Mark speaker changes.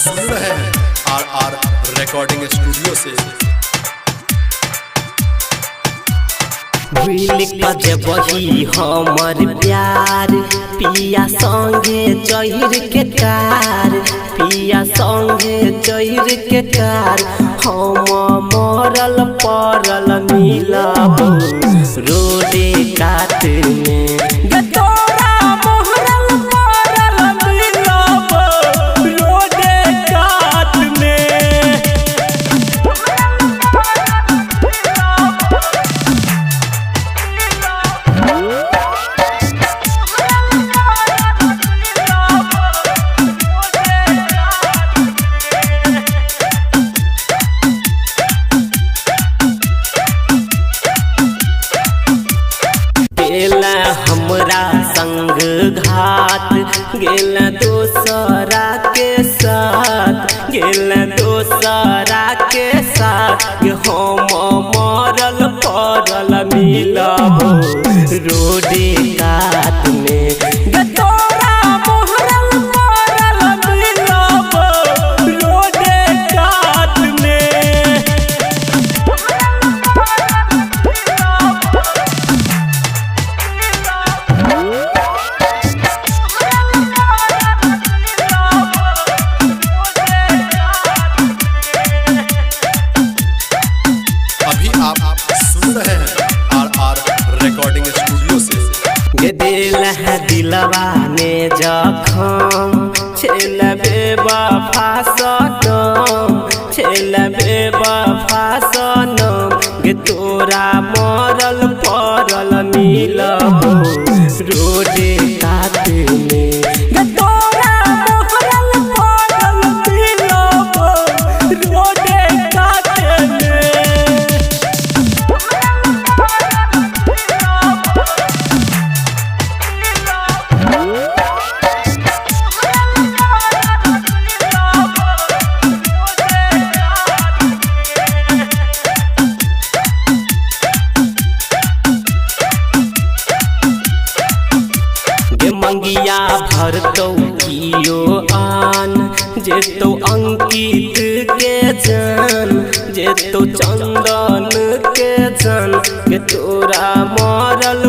Speaker 1: सुन रहे हैं आर रिकॉर्डिंग स्टूडियो से।
Speaker 2: बही हमर प्यार पिया संगे चहिर के कार, पिया संगे चहिर के कार, हम मरल पड़ल मिलब रोडे कात में। गेला हमरा संग घात, गेला दोसरा के साथ, गेला दोसरा के साथ, हम मरल पड़ल मिलब रोडे कात में।
Speaker 1: सुन रहे हैं आर रिकॉर्डिंग स्टूडियो से।
Speaker 2: दिलवा में जखम छेल बेवफा सनम, छेल बेवफा सनम, गे तोरा मरल पड़ल मिलब रोडे कात में। मंगिया भरतौ कियो आन, जेतो अंकित के जान, जेतो चंदन के जान, के तोरा मरल